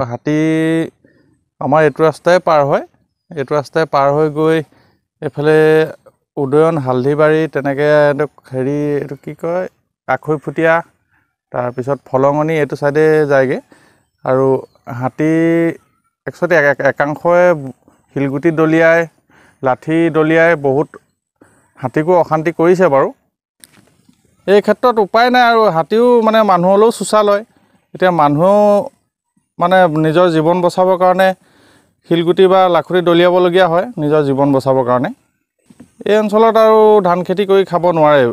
হাতী আমাৰ এইটো ৰাস্তাই পাৰ হয়, এইটো ৰাস্তাই পাৰ হৈ গৈ এফালে উদয়ন হালধিবাৰী তেনেকৈ হেৰি এইটো কি কয় আখৈফুটীয়া তাৰপিছত ফলঙনি এইটো চাইডে যায়গৈ। আৰু হাতী একচুৱেলি একাংশই শিলগুটি দলিয়াই লাঠি দলিয়াই বহুত হাতীকো অশান্তি কৰিছে বাৰু। এই ক্ষেত্ৰত উপায় নাই আৰু হাতীও মানে মানুহলৈও চোচা লয়। এতিয়া মানুহেও মানে নিজৰ জীৱন বচাবৰ কাৰণে শিলগুটি বা লাখুটি দলিয়াবলগীয়া হয় নিজৰ জীৱন বচাবৰ কাৰণে। এই অঞ্চলত আৰু ধান খেতি কৰি খাব নোৱাৰে,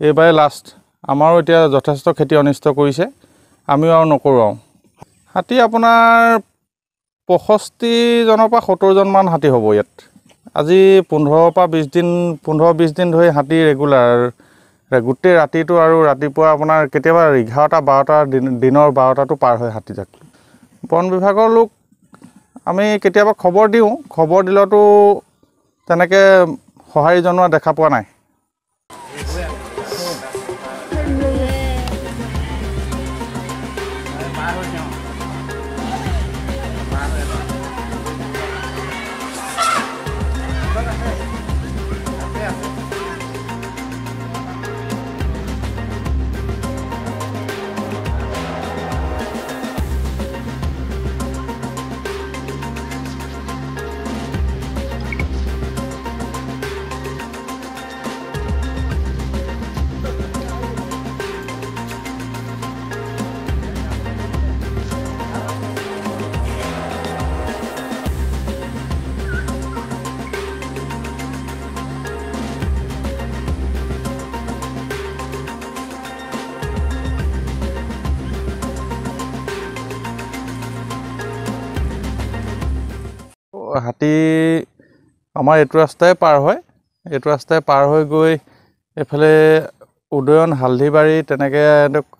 এইবাৰে লাষ্ট। আমাৰো এতিয়া যথেষ্ট খেতি অনিষ্ট কৰিছে, আমিও আৰু নকৰোঁ আৰু। হাতী আপোনাৰ 65জনৰ পৰা 70জনমান হাতী হ'ব ইয়াত। আজি 15-20 দিন ধৰি হাতী ৰেগুলাৰ, গোটেই ৰাতিটো আৰু ৰাতিপুৱা আপোনাৰ কেতিয়াবা 11-12টা দিনৰ 12টাতো পাৰ হয় হাতীজাক। বন বিভাগৰ লোক আমি কেতিয়াবা খবৰ দিওঁ, খবৰ দিলেতো তেনেকৈ সঁহাৰি জনোৱা দেখা পোৱা নাই। হাতী আমাৰ এইটো ৰাস্তাই পাৰ হয়, এইটো ৰাস্তাই পাৰ হৈ গৈ এফালে উদয়ন হালধিবাৰী তেনেকৈ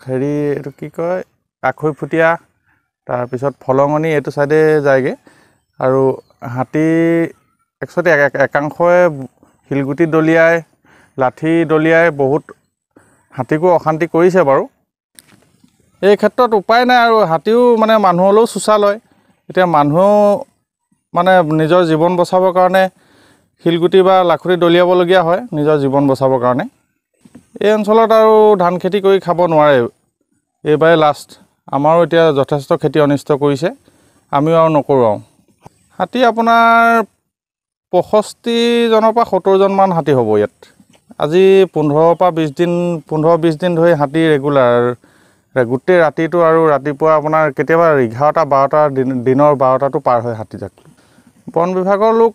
হেৰি এইটো কি কয় আখৈফুটীয়া তাৰপিছত ফলঙনি এইটো চাইডে যায়গৈ। আৰু হাতী একচুৱেলি একাংশই শিলগুটি দলিয়াই লাঠি দলিয়াই বহুত হাতীকো অশান্তি কৰিছে বাৰু। এই ক্ষেত্ৰত উপায় নাই আৰু হাতীও মানে মানুহলৈও চোচা লয়। এতিয়া মানুহেও মানে নিজৰ জীৱন বচাবৰ কাৰণে শিলগুটি বা লাখুটি দলিয়াবলগীয়া হয় নিজৰ জীৱন বচাবৰ কাৰণে। এই অঞ্চলত আৰু ধান খেতি কৰি খাব নোৱাৰে, এইবাৰে লাষ্ট। আমাৰো এতিয়া যথেষ্ট খেতি অনিষ্ট কৰিছে, আমিও আৰু নকৰোঁ আৰু। হাতী আপোনাৰ 65জনৰ পৰা 70জনমান হাতী হ'ব ইয়াত। আজি 15-20 দিন ধৰি হাতী ৰেগুলাৰ, গোটেই ৰাতিটো আৰু ৰাতিপুৱা আপোনাৰ কেতিয়াবা 11-12টা দিনৰ 12টাতো পাৰ হয় হাতীজাক। বন বিভাগৰ লোক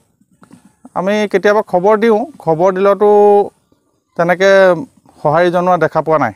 আমি কেতিয়াবা খবৰ দিওঁ, খবৰ দিলেতো তেনেকৈ সঁহাৰি জনোৱা দেখা পোৱা নাই।